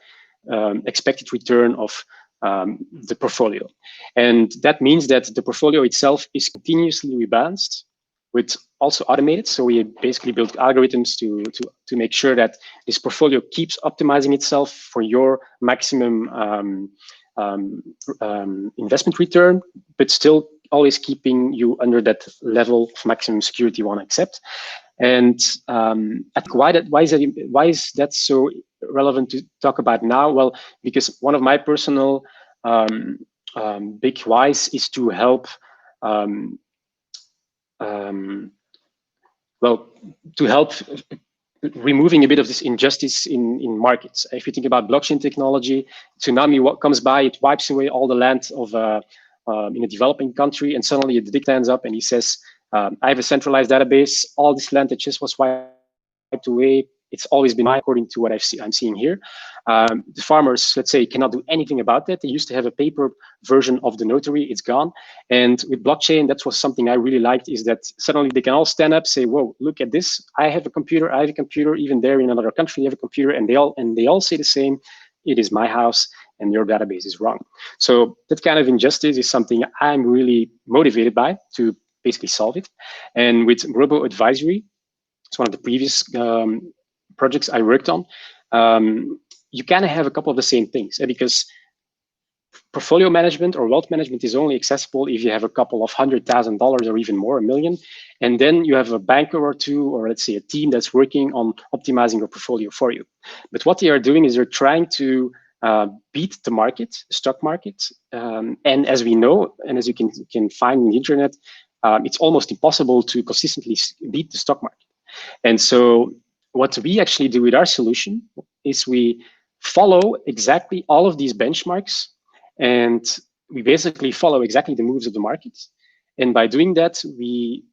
expected return of the portfolio. And that means that the portfolio itself is continuously rebalanced, with also automated. So we basically built algorithms to make sure that this portfolio keeps optimizing itself for your maximum investment return, but still always keeping you under that level of maximum security you want to accept. And I think why is that so relevant to talk about now? Well, because one of my personal big whys is to help removing a bit of this injustice in markets. If you think about blockchain technology, tsunami, what comes by, it wipes away all the land of in a developing country, and suddenly the dictator stands up and he says, I have a centralized database, all this land that just was wiped away, it's always been mine according to what I'm seeing here. The farmers, let's say, cannot do anything about that. They used to have a paper version of the notary, it's gone. And with blockchain, that was something I really liked, is that suddenly they can all stand up, say, whoa, look at this. I have a computer, even there in another country, you have a computer, and they all say the same, it is my house and your database is wrong. So that kind of injustice is something I'm really motivated by to basically solve it. And with Robo Advisory, it's one of the previous projects I worked on, you kind of have a couple of the same things, because portfolio management or wealth management is only accessible if you have a couple of $100,000 or even more, $1 million. And then you have a banker or two, or let's say a team that's working on optimizing your portfolio for you. But what they are doing is they're trying to beat the market, the stock market. And as we know, and as you can find on the internet, it's almost impossible to consistently beat the stock market. And so what we actually do with our solution is we follow exactly all of these benchmarks, and we basically follow exactly the moves of the market. And by doing that, we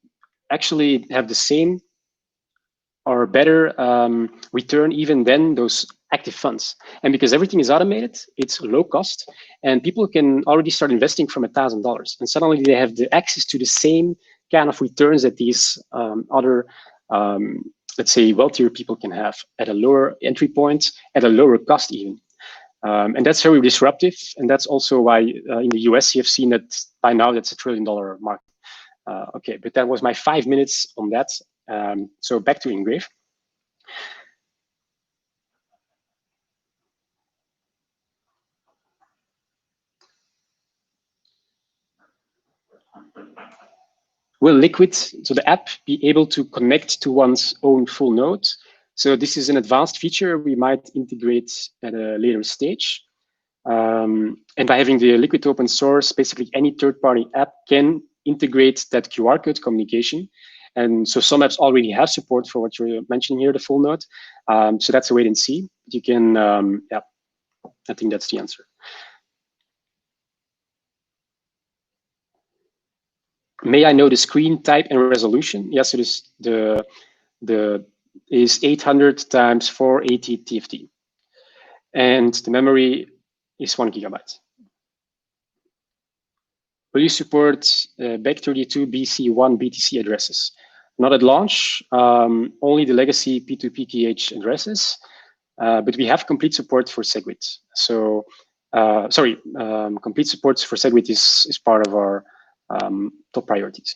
actually have the same or better return even than those active funds. And because everything is automated, it's low cost, and people can already start investing from $1,000. And suddenly they have the access to the same kind of returns that these other let's say wealthier people can have at a lower entry point, at a lower cost even. And that's very disruptive. And that's also why in the US, you have seen that by now that's $1 trillion market. Okay, but that was my 5 minutes on that. So back to NGRAVE. Will Liquid, so the app, be able to connect to one's own full node? So this is an advanced feature we might integrate at a later stage. And by having the Liquid open source, basically any third-party app can integrate that QR code communication. And so some apps already have support for what you're mentioning here, the full node. So that's a wait and see. You can, yeah, I think that's the answer. May I know the screen type and resolution? Yes, it is is 800 times 480 TFT, and the memory is 1 gigabyte. Will you support BEC32 BC1 BTC addresses? Not at launch, only the legacy P2PKH addresses, but we have complete support for SegWit. So, sorry, complete support for SegWit is part of our top priorities.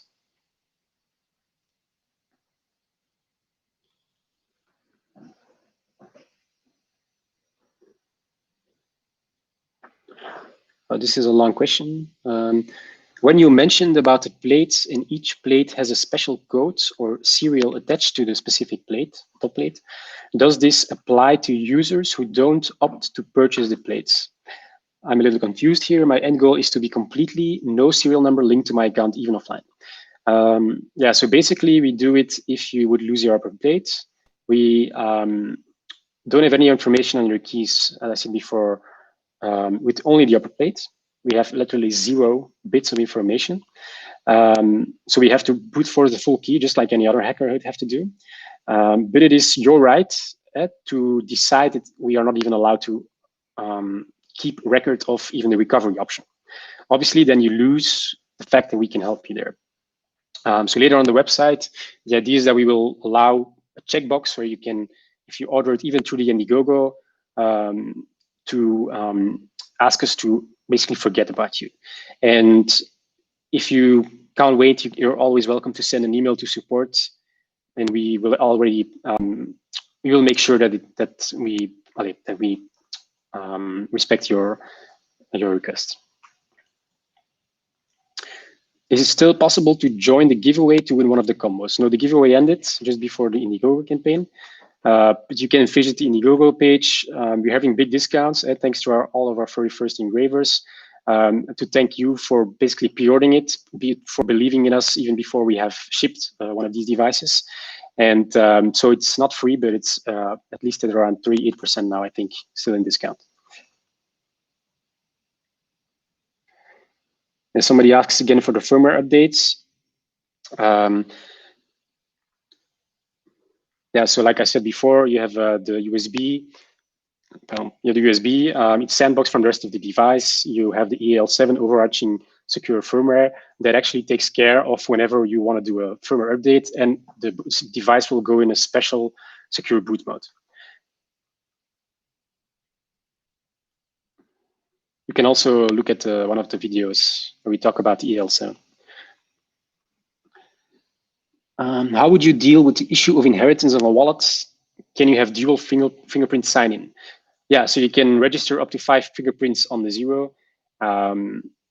This is a long question. When you mentioned about the plates, and each plate has a special code or serial attached to the specific plate, top plate, does this apply to users who don't opt to purchase the plates? I'm a little confused here. My end goal is to be completely no serial number linked to my account, even offline. Yeah, so basically we do it if you would lose your upper plate. We don't have any information on your keys, as I said before, with only the upper plate. We have literally 0 bits of information. So we have to brute force the full key, just like any other hacker would have to do. But it is your right to decide that we are not even allowed to keep record of even the recovery option. Obviously, then you lose the fact that we can help you there. So later on the website, the idea is that we will allow a checkbox where you can, if you order it even through the Indiegogo, to ask us to basically forget about you. And if you can't wait, you're always welcome to send an email to support, and we will already we will make sure that we respect your request. Is it still possible to join the giveaway to win one of the combos? No, the giveaway ended just before the Indiegogo campaign, but you can visit the Indiegogo page. We're having big discounts, thanks to all of our very first engravers. To thank you for basically pre-ordering it, for believing in us even before we have shipped one of these devices. And so it's not free, but it's at least at around 38% now, I think, still in discount. And somebody asks again for the firmware updates. Yeah, so like I said before, you have the USB. You have the USB, it's sandboxed from the rest of the device. You have the EAL7 overarching secure firmware that actually takes care of whenever you want to do a firmware update, and the device will go in a special secure boot mode. You can also look at one of the videos where we talk about the EAL7. How would you deal with the issue of inheritance of a wallet? Can you have dual fingerprint sign-in? Yeah, so you can register up to 5 fingerprints on the 0.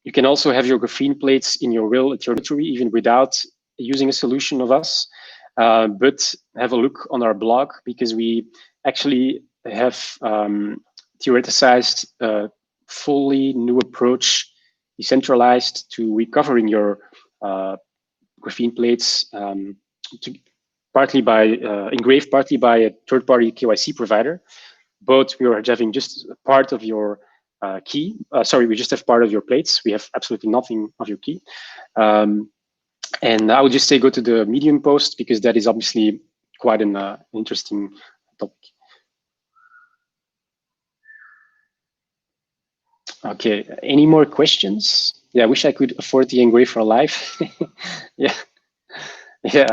You can also have your graphene plates in your will at your notary, even without using a solution of us. But have a look on our blog, because we actually have theoreticized a fully new approach, decentralized, to recovering your graphene plates, partly by engraved, partly by a third-party KYC provider. But we are having just part of your key. Sorry, we just have part of your plates. We have absolutely nothing of your key. And I would just say go to the Medium post, because that is obviously quite an interesting topic. Okay, any more questions? Yeah, I wish I could afford the engrave for life. Yeah, yeah.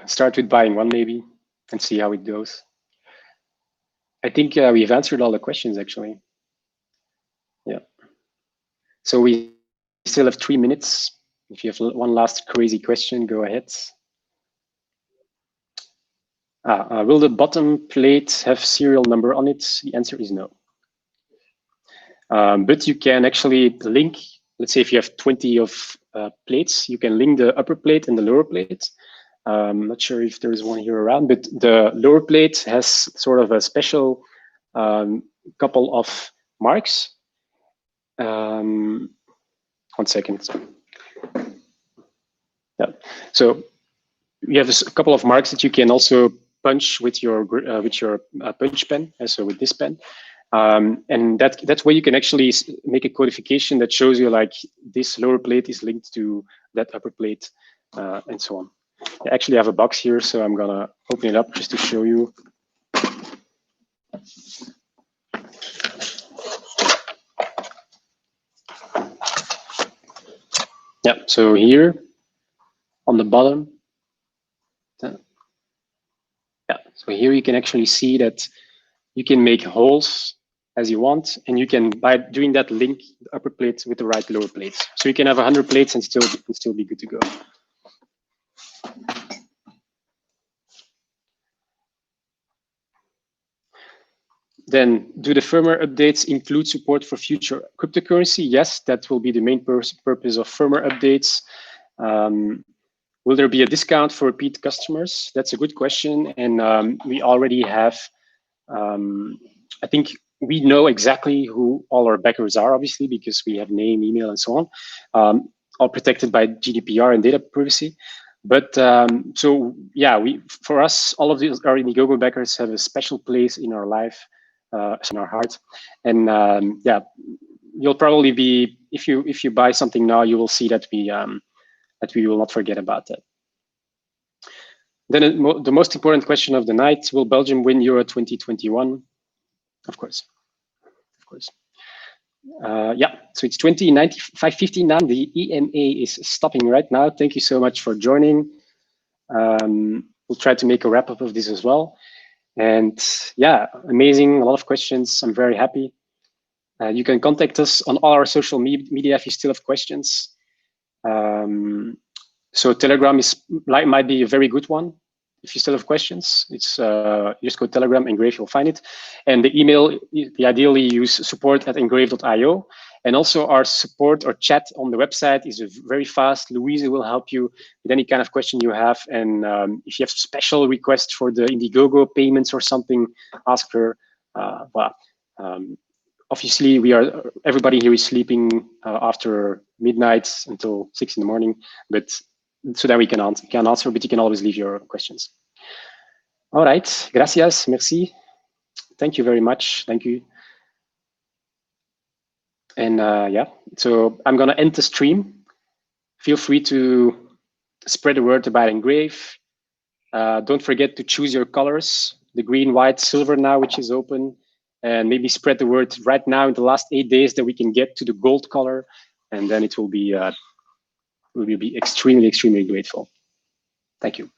Start with buying one maybe and see how it goes. I think we've answered all the questions, actually. Yeah. So we still have 3 minutes. If you have one last crazy question, go ahead. Will the bottom plate have serial number on it? The answer is no. But you can actually link, let's say if you have 20 of plates, you can link the upper plate and the lower plate. I'm not sure if there's one here around, but the lower plate has sort of a special couple of marks. 1 second. Yeah. So you have a couple of marks that you can also punch with your punch pen, so with this pen. And that's where you can actually make a codification that shows you like this lower plate is linked to that upper plate, and so on. I actually have a box here, so I'm gonna open it up just to show you. Yeah, so here on the bottom, yeah, so here you can actually see that you can make holes as you want, and you can, by doing that, link the upper plate with the right lower plates. So you can have 100 plates and still be good to go. Then, do the firmware updates include support for future cryptocurrency? Yes, that will be the main purpose of firmware updates. Will there be a discount for repeat customers? That's a good question, and we already have, I think we know exactly who all our backers are, obviously, because we have name, email, and so on, all protected by GDPR and data privacy. But so yeah, for us, all of these, our Indiegogo backers have a special place in our life, in our heart, and yeah, you'll probably be, if you buy something now, you will see that we will not forget about that. Then the most important question of the night: will Belgium win Euro 2021? Of course, of course. Yeah, so it's 5:59. The EMA is stopping right now. Thank you so much for joining. We'll try to make a wrap up of this as well. And yeah, amazing, a lot of questions. I'm very happy. You can contact us on all our social media if you still have questions. So Telegram might be a very good one. If you still have questions, it's just go Telegram, NGRAVE, you'll find it. And the email, you ideally use support@ngrave.io. And also our support or chat on the website is very fast. Louise will help you with any kind of question you have. And if you have special requests for the Indiegogo payments or something, ask her. Obviously, everybody here is sleeping after midnight until 6 in the morning, but so that we can answer, but you can always leave your questions. All right, gracias, merci. Thank you very much, thank you. And yeah, so I'm gonna end the stream. Feel free to spread the word about NGRAVE. Don't forget to choose your colors, the green, white, silver now, which is open. And maybe spread the word right now in the last 8 days that we can get to the gold color. And then it will be, we will be extremely, extremely grateful. Thank you.